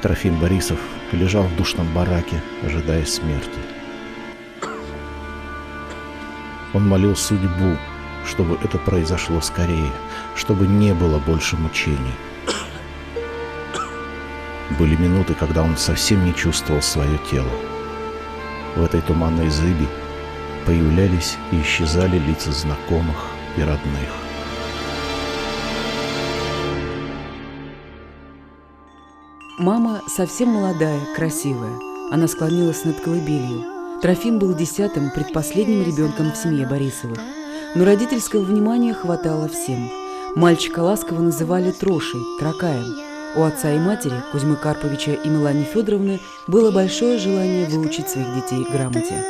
Трофим Борисов лежал в душном бараке, ожидая смерти. Он молил судьбу, чтобы это произошло скорее, чтобы не было больше мучений. Были минуты, когда он совсем не чувствовал свое тело. В этой туманной зыби появлялись и исчезали лица знакомых и родных. Мама совсем молодая, красивая. Она склонилась над колыбелью. Трофим был 10-м, предпоследним ребенком в семье Борисовых. Но родительского внимания хватало всем. Мальчика ласково называли Трошей, Тракаем. У отца и матери, Кузьмы Карповича и Мелании Федоровны, было большое желание выучить своих детей грамоте.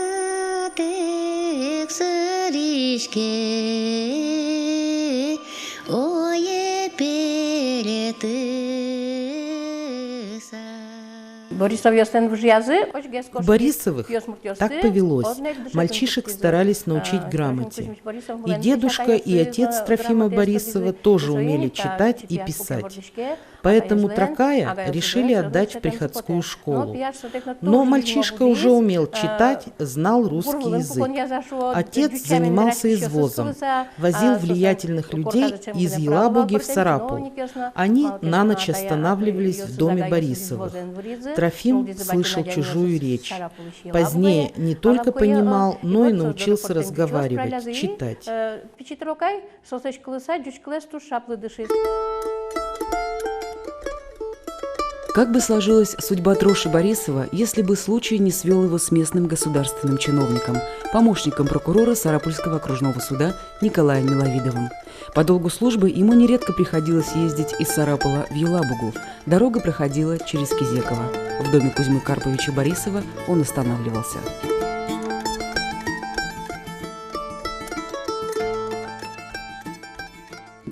У Борисовых так повелось. Мальчишек старались научить грамоте. И дедушка, и отец Трофима Борисова тоже умели читать и писать. Поэтому Тракая решили отдать в приходскую школу. Но мальчишка уже умел читать, знал русский язык. Отец занимался извозом, возил влиятельных людей из Елабуги в Сарапул. Они на ночь останавливались в доме Борисовых. Трофим слышал чужую речь. Позднее не только понимал, но и научился разговаривать, читать. Как бы сложилась судьба Троши Борисова, если бы случай не свел его с местным государственным чиновником, помощником прокурора Сарапульского окружного суда Николаем Миловидовым. По долгу службы ему нередко приходилось ездить из Сарапула в Елабугу. Дорога проходила через Кизеково. В доме Кузьмы Карповича Борисова он останавливался.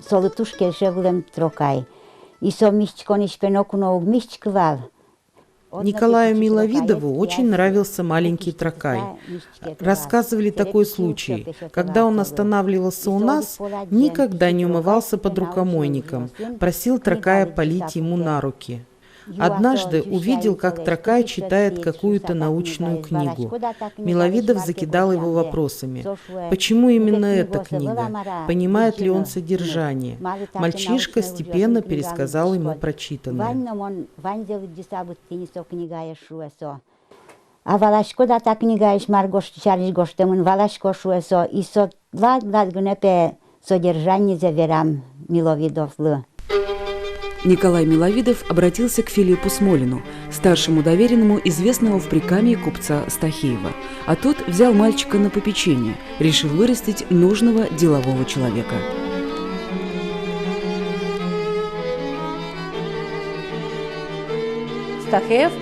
Солотушке жевлем Трокай. И со мисчкониш пенокуноуг мисчквал. Николаю Миловидову очень нравился маленький Тракай. Рассказывали такой случай. Когда он останавливался у нас, никогда не умывался под рукомойником, просил Тракая полить ему на руки. Однажды увидел, как Тракай читает какую-то научную книгу. Миловидов закидал его вопросами. Почему именно эта книга? Понимает ли он содержание? Мальчишка степенно пересказал ему прочитанное. А валашкода та книга иш маргош чариш гоштемун валашко шуэсо и со ладлад гнепе содержание заверам Миловидов лы. Николай Миловидов обратился к Филиппу Смолину, старшему доверенному известного в Прикамье купца Стахеева, а тот взял мальчика на попечение, решил вырастить нужного делового человека. Стахеев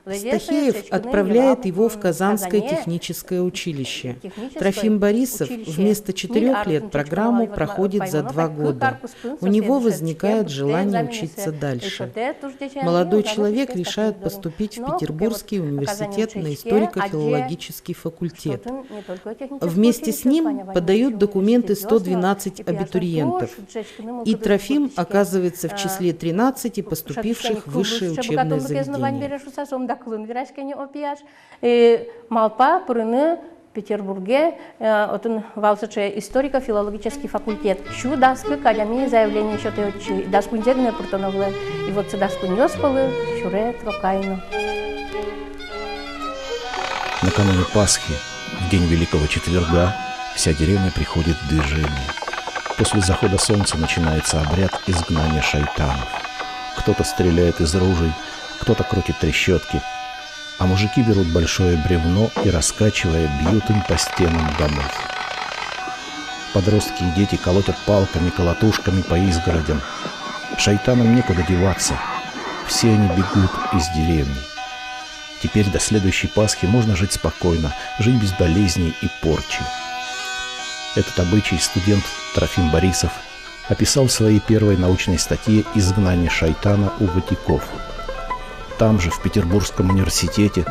Стахеев отправляет его в Казанское техническое училище. Трофим Борисов вместо 4 лет программу проходит за 2 года. У него возникает желание учиться дальше. Молодой человек решает поступить в Петербургский университет на историко-филологический факультет. Вместе с ним подают документы 112 абитуриентов. И Трофим оказывается в числе 13 поступивших в высшее учебное заведение. В Петербурге валсаче историко-филологический факультет. Шу даскы академии заявление что ты даску интегне протоновле и вот даску нёспалы шуре трокайну. Накануне Пасхи, в день Великого Четверга, вся деревня приходит в движение. После захода солнца начинается обряд изгнания шайтанов. Кто-то стреляет из ружей, кто-то крутит трещотки, а мужики берут большое бревно и, раскачивая, бьют им по стенам домов. Подростки и дети колотят палками, колотушками по изгородям. Шайтанам некуда деваться. Все они бегут из деревни. Теперь до следующей Пасхи можно жить спокойно, жить без болезней и порчи. Этот обычай студент Трофим Борисов описал в своей первой научной статье «Изгнание шайтана у ватиков». Там же, в Петербургском университете,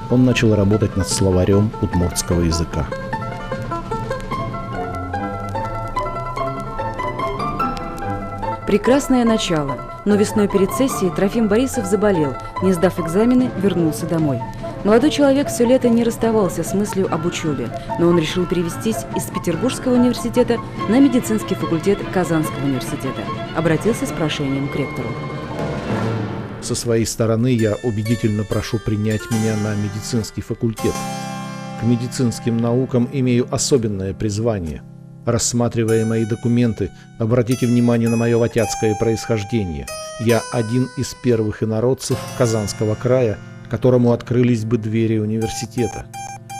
он начал работать над словарем удмуртского языка. Прекрасное начало, но весной перед сессией Трофим Борисов заболел, не сдав экзамены, вернулся домой. Молодой человек все лето не расставался с мыслью об учебе, но он решил перевестись из Петербургского университета на медицинский факультет Казанского университета. Обратился с прошением к ректору. Со своей стороны я убедительно прошу принять меня на медицинский факультет. К медицинским наукам имею особенное призвание. Рассматривая мои документы, обратите внимание на мое ватятское происхождение. Я один из первых инородцев Казанского края, которому открылись бы двери университета.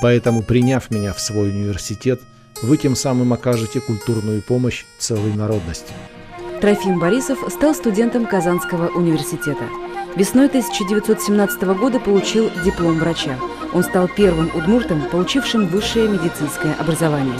Поэтому, приняв меня в свой университет, вы тем самым окажете культурную помощь целой народности. Трофим Борисов стал студентом Казанского университета. Весной 1917 года получил диплом врача. Он стал первым удмуртом, получившим высшее медицинское образование.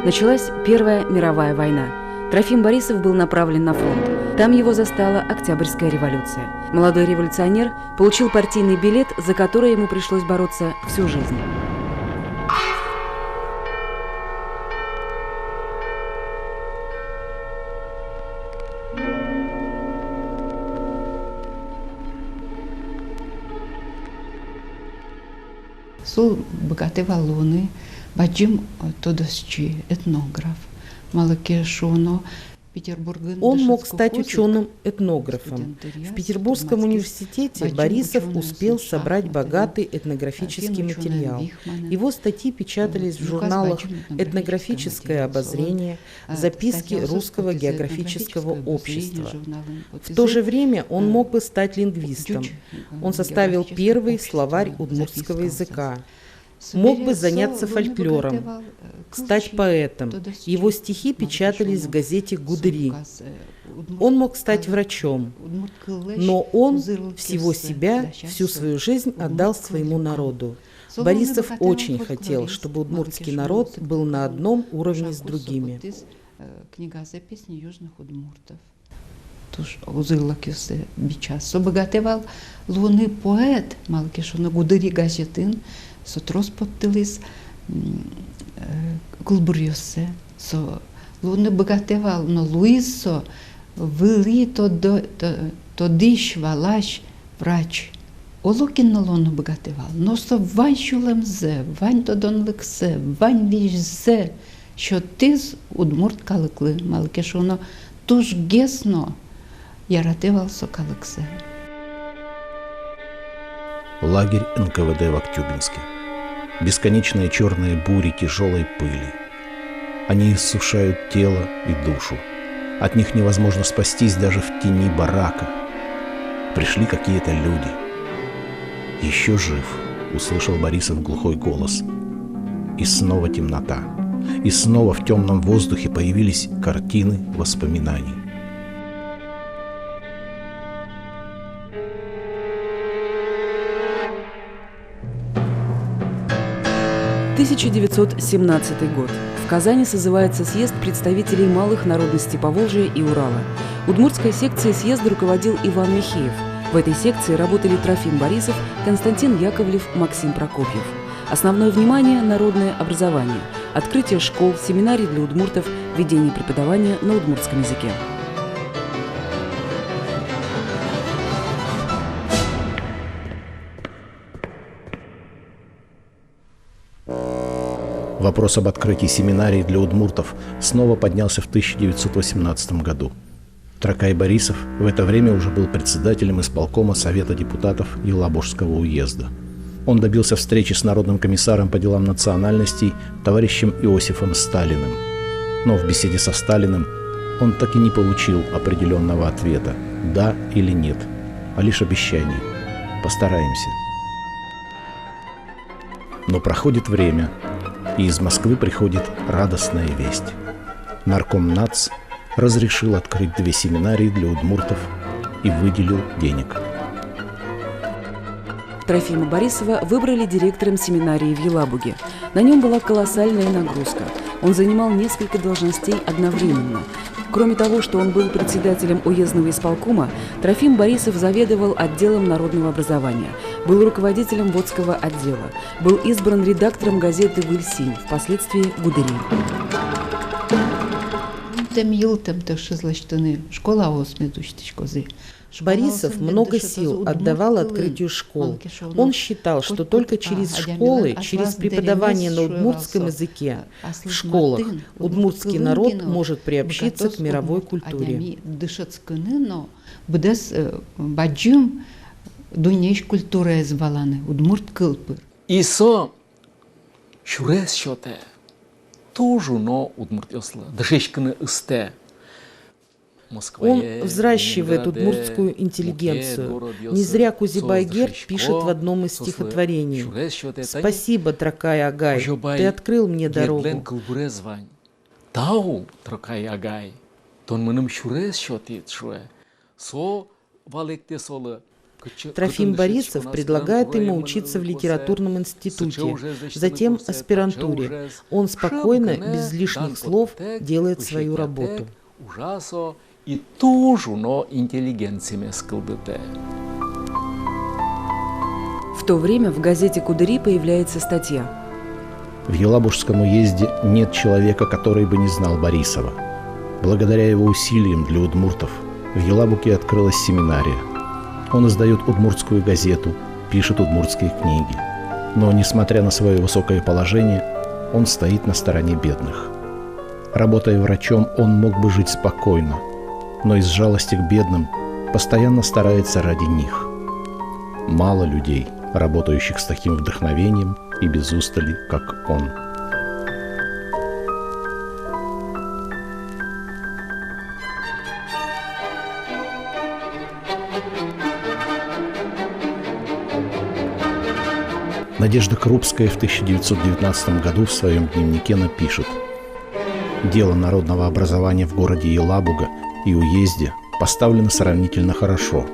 Началась Первая мировая война. Трофим Борисов был направлен на фронт. Там его застала Октябрьская революция. Молодой революционер получил партийный билет, за который ему пришлось бороться всю жизнь. Сол богатый валуны, баджим тодосчи, этнограф, малакешоно, Петербург. Он мог стать ученым-этнографом. В Петербургском университете Борисов успел собрать богатый этнографический материал. Его статьи печатались в журналах «Этнографическое обозрение», «Записки Русского географического общества». В то же время он мог бы стать лингвистом. Он составил первый словарь удмуртского языка. Мог бы заняться фольклором, стать поэтом. Его стихи печатались в газете «Гудри». Он мог стать врачом, но он всего себя, всю свою жизнь отдал своему народу. Борисов очень хотел, чтобы удмуртский народ был на одном уровне с другими. Книга записей южных удмуртов. Туж узырлакюсе бичас. Обогатевал луны поэт, малкишона Гудри газетин, сотрос поптилис кулбурюсе. Со луны богатевал, но Луисо вили то диш валаш врач. Олукин на луну богатевал, но со вань шулемзе, вань то дон лексе, вань вижзе, що ти з удмурт каликли, малкишоно, туж гесно яратевал со каликсе. Лагерь НКВД в Актюбинске. Бесконечные черные бури тяжелой пыли. Они иссушают тело и душу. От них невозможно спастись даже в тени барака. Пришли какие-то люди. «Еще жив», — услышал Борисов глухой голос. И снова темнота. И снова в темном воздухе появились картины воспоминаний. – 1917 год. В Казани созывается съезд представителей малых народностей Поволжья и Урала. Удмуртской секцией съезда руководил Иван Михеев. В этой секции работали Трофим Борисов, Константин Яковлев, Максим Прокопьев. Основное внимание – народное образование, открытие школ, семинарий для удмуртов, ведение преподавания на удмуртском языке. Вопрос об открытии семинарии для удмуртов снова поднялся в 1918 году. Тракай Борисов в это время уже был председателем исполкома Совета депутатов Елабужского уезда. Он добился встречи с народным комиссаром по делам национальностей товарищем Иосифом Сталиным. Но в беседе со Сталиным он так и не получил определенного ответа «да» или «нет», а лишь обещаний «постараемся». Но проходит время, и из Москвы приходит радостная весть. Нарком НАЦ разрешил открыть 2 семинарии для удмуртов и выделил денег. Трофима Борисова выбрали директором семинарии в Елабуге. На нем была колоссальная нагрузка. Он занимал несколько должностей одновременно. Кроме того, что он был председателем уездного исполкома, Трофим Борисов заведовал отделом народного образования. Был руководителем Водского отдела. Был избран редактором газеты «Выльсинь», впоследствии «Гудери». Борисов много сил отдавал открытию школ. Он считал, что только через школы, через преподавание на удмуртском языке в школах удмуртский народ может приобщиться к мировой культуре. Исо шурес шоте тоже но удмуртёсла дышечканы исте. Он взращивает удмуртскую интеллигенцию. Не зря Кузибайгер пишет в одном из стихотворений: «Спасибо, Тракай Агай, ты открыл мне дорогу». Трофим Борисов предлагает ему учиться в литературном институте, затем аспирантуре. Он спокойно, без лишних слов, делает свою работу. И тоже, но интеллигенциями сколдыте. В то время в газете «Кудери» появляется статья. В Елабужском уезде нет человека, который бы не знал Борисова. Благодаря его усилиям для удмуртов в Елабуге открылась семинария. Он издает удмуртскую газету, пишет удмуртские книги. Но, несмотря на свое высокое положение, он стоит на стороне бедных. Работая врачом, он мог бы жить спокойно, но из жалости к бедным постоянно старается ради них. Мало людей, работающих с таким вдохновением и без устали, как он. Надежда Крупская в 1919 году в своем дневнике напишет: «Дело народного образования в городе Елабуга и уезде поставлено сравнительно хорошо.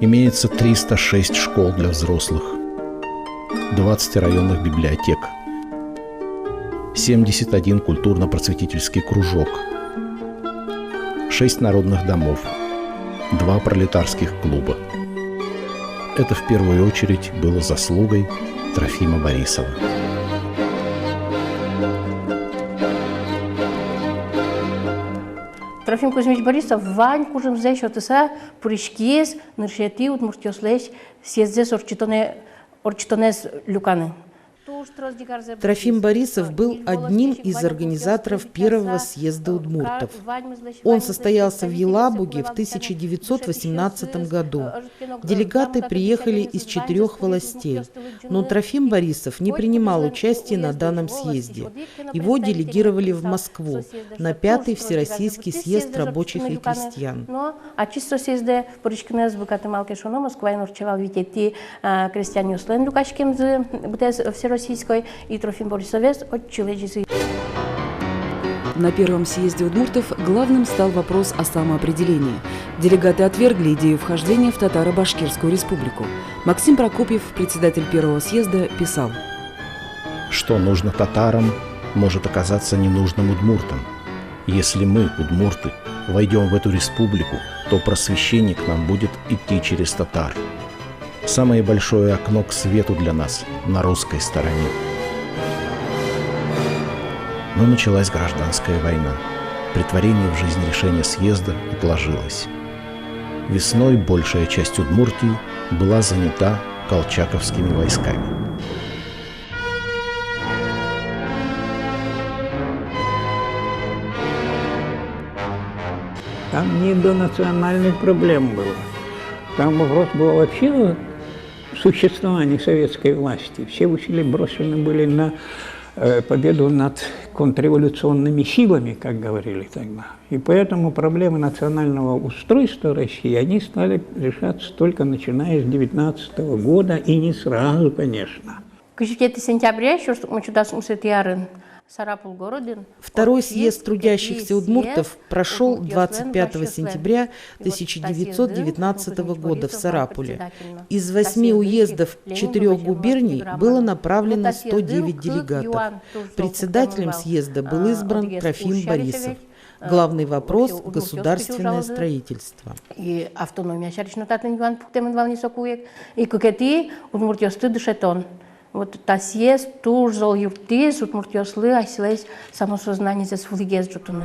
Имеется 306 школ для взрослых, 20 районных библиотек, 71 культурно-просветительский кружок, 6 народных домов, 2 пролетарских клуба. Это в первую очередь было заслугой Трофима Борисова». Трофим Кузьмич Борисов Вань кужим здесь что-то са пуришкиес ныршети удмуртёслеш съездес орчитонес люканы. Трофим Борисов был одним из организаторов первого съезда удмуртов. Он состоялся в Елабуге в 1918 году. Делегаты приехали из 4 властей, но Трофим Борисов не принимал участия на данном съезде. Его делегировали в Москву на 5-й Всероссийский съезд рабочих и крестьян. А чисто съезде поричкнес букаты малкешоно Москва и норчевал витети крестьяне услен люкашкем всероссийский и Трофим Борисовец от человечества. На первом съезде удмуртов главным стал вопрос о самоопределении. Делегаты отвергли идею вхождения в Татаро-Башкирскую республику. Максим Прокопьев, председатель первого съезда, писал: «Что нужно татарам, может оказаться ненужным удмуртам. Если мы, удмурты, войдем в эту республику, то просвещение к нам будет идти через татар. Самое большое окно к свету для нас на русской стороне». Но началась гражданская война. Претворение в жизнь решения съезда отложилось. Весной большая часть Удмуртии была занята колчаковскими войсками. Там не до национальных проблем было. Там вопрос был вообще существования советской власти. Все усилия брошены были на победу над контрреволюционными силами, как говорили тогда. И поэтому проблемы национального устройства России, они стали решаться только начиная с 19 года, и не сразу, конечно. К 10 сентября, что мы чудо Второй съезд трудящихся удмуртов прошел 25 сентября 1919 года в Сарапуле. Из 8 уездов 4 губерний было направлено 109 делегатов. Председателем съезда был избран Трофим Борисов. Главный вопрос – государственное строительство. И автономия вот та съезд тур зол юртис, удмуртиослы, айслес самосознание за свулигез джутуны.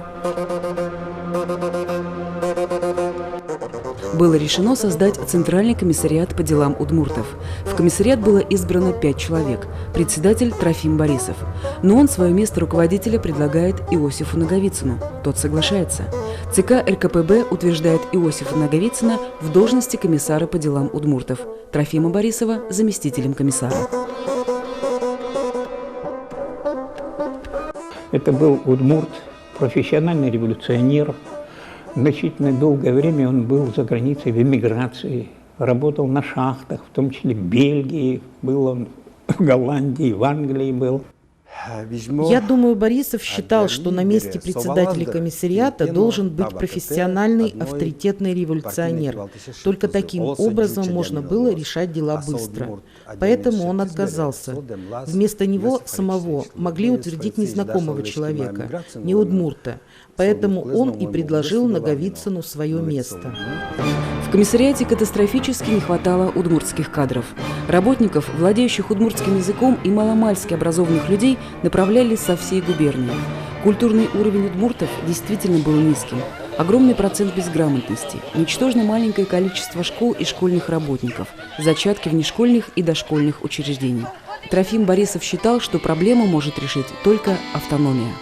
Было решено создать Центральный комиссариат по делам удмуртов. В комиссариат было избрано 5 человек, председатель Трофим Борисов. Но он свое место руководителя предлагает Иосифу Наговицыну. Тот соглашается. ЦК РКПБ утверждает Иосифа Наговицына в должности комиссара по делам удмуртов, Трофима Борисова заместителем комиссара. Это был удмурт, профессиональный революционер. Значительно долгое время он был за границей в эмиграции, работал на шахтах, в том числе в Бельгии, был он в Голландии, в Англии был. Я думаю, Борисов считал, что на месте председателя комиссариата должен быть профессиональный, авторитетный революционер. Только таким образом можно было решать дела быстро. Поэтому он отказался. Вместо него самого могли утвердить незнакомого человека, не удмурта. Поэтому он и предложил Наговицыну свое место. В комиссариате катастрофически не хватало удмуртских кадров. Работников, владеющих удмуртским языком, и маломальски образованных людей направляли со всей губернии. Культурный уровень удмуртов действительно был низким. Огромный процент безграмотности, ничтожно маленькое количество школ и школьных работников, зачатки внешкольных и дошкольных учреждений. Трофим Борисов считал, что проблему может решить только автономия.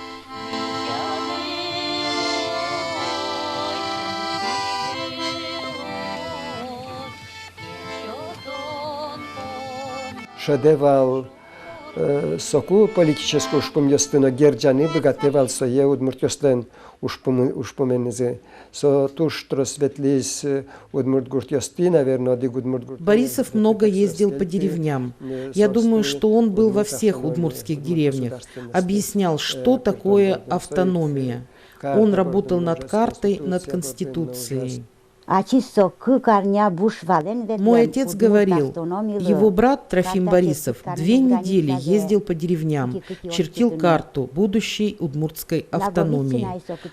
Шедевал соку политическую шпумьёстыно герджаны богатевал сое удмуртёстен ушпуменезе. Со туш тросветлис удмуртгуртёсты, наверное, диг удмуртгурт. Борисов много ездил по деревням. Я думаю, что он был во всех удмуртских деревнях. Объяснял, что такое автономия. Он работал над картой, над конституцией. Мой отец говорил, его брат Трофим Борисов 2 недели ездил по деревням, чертил карту будущей удмуртской автономии.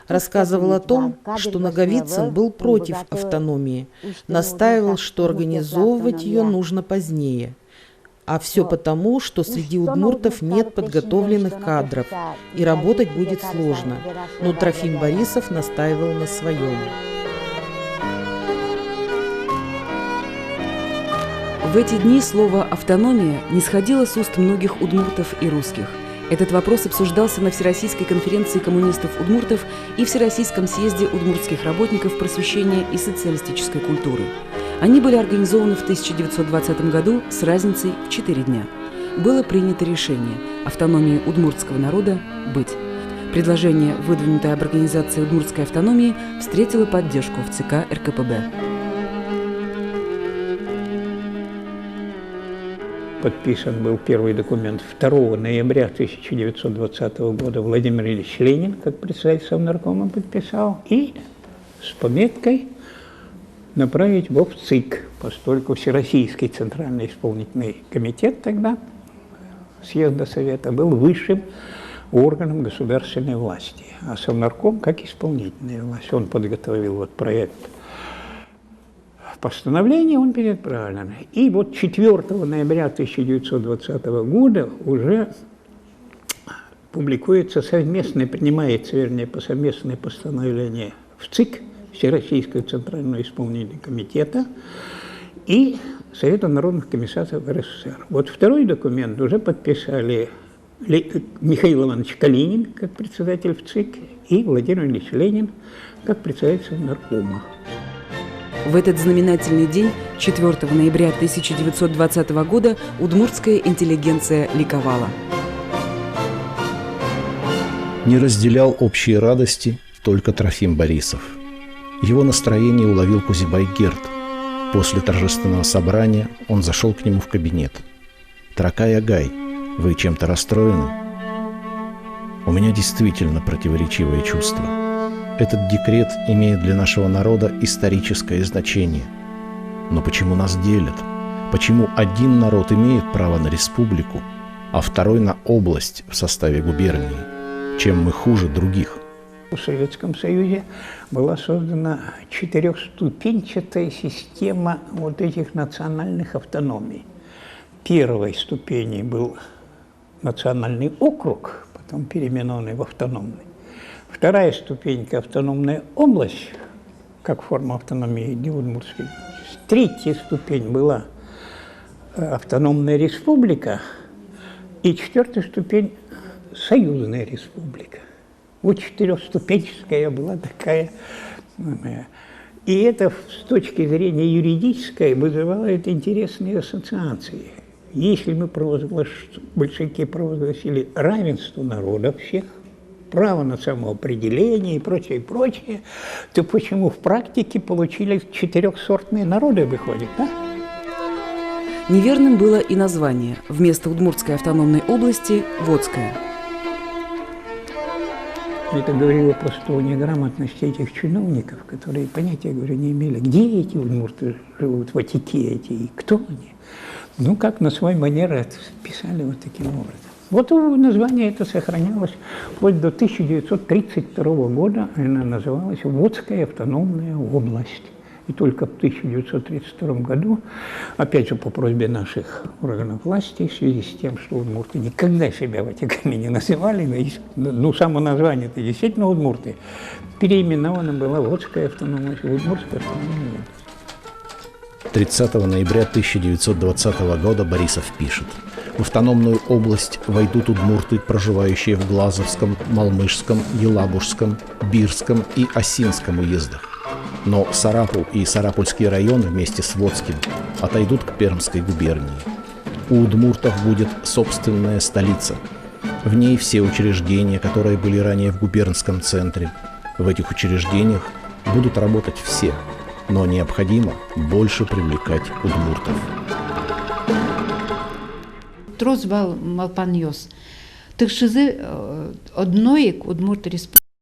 Рассказывал о том, что Наговицын был против автономии, настаивал, что организовывать ее нужно позднее. А все потому, что среди удмуртов нет подготовленных кадров, и работать будет сложно. Но Трофим Борисов настаивал на своем. В эти дни слово «автономия» не сходило с уст многих удмуртов и русских. Этот вопрос обсуждался на Всероссийской конференции коммунистов-удмуртов и Всероссийском съезде удмуртских работников просвещения и социалистической культуры. Они были организованы в 1920 году с разницей в 4 дня. Было принято решение автономии удмуртского народа быть. Предложение, выдвинутое об организации удмуртской автономии, встретило поддержку в ЦК РКПБ. Подписан был первый документ 2 ноября 1920 года. Владимир Ильич Ленин, как председатель Совнаркома, подписал. И с пометкой направить его в ЦИК, поскольку Всероссийский Центральный исполнительный комитет тогда, съезда Совета, был высшим органом государственной власти, а Совнарком как исполнительная власть. Он подготовил вот проект постановление, он переправлен. И вот 4 ноября 1920 года уже публикуется принимается, вернее, совместное постановление в ЦИК, Всероссийского Центрального исполнительного комитета, и Совета народных комиссаров РСФСР. Вот второй документ уже подписали Михаил Иванович Калинин, как председатель в ЦИК, и Владимир Ильич Ленин, как председатель Совнаркома. В этот знаменательный день, 4 ноября 1920 года, удмуртская интеллигенция ликовала. Не разделял общие радости только Трофим Борисов. Его настроение уловил Кузибай Герд. После торжественного собрания он зашел к нему в кабинет. «Тракай Агай, вы чем-то расстроены?» У меня действительно противоречивые чувства. Этот декрет имеет для нашего народа историческое значение. Но почему нас делят? Почему один народ имеет право на республику, а второй на область в составе губернии? Чем мы хуже других? В Советском Союзе была создана четырехступенчатая система вот этих национальных автономий. Первой ступенью был национальный округ, потом переименованный в автономный. Вторая ступенька – автономная область, как форма автономии Удмуртской. Третья ступень была автономная республика, и четвертая ступень – союзная республика. Вот четырехступенчатая была такая. И это с точки зрения юридической вызывает интересные ассоциации. Если мы большевики провозгласили равенство народов всех, право на самоопределение и прочее, то почему в практике получились четырехсортные народы, выходят, да? Неверным было и название. Вместо Удмуртской автономной области – Водская. Это говорило просто о неграмотности этих чиновников, которые понятия, говорю, не имели, где эти удмурты живут, ватики эти, и кто они. Ну, как на свой манер это писали вот таким образом. Вот название это сохранялось вплоть до 1932 года, она называлась Водская автономная область. И только в 1932 году, опять же по просьбе наших органов власти, в связи с тем, что удмурты никогда себя ватиками не называли, ну, само название это действительно удмурты, переименована была Водская автономная, Удмуртская автономная область. 30 ноября 1920 года Борисов пишет: в автономную область войдут удмурты, проживающие в Глазовском, Малмышском, Елабужском, Бирском и Осинском уездах. Но Сарапул и Сарапульские районы вместе с Водским отойдут к Пермской губернии. У удмуртов будет собственная столица. В ней все учреждения, которые были ранее в губернском центре. В этих учреждениях будут работать все, но необходимо больше привлекать удмуртов. Трозвал Малпаньос. Тих шизи одної удмурти республіки.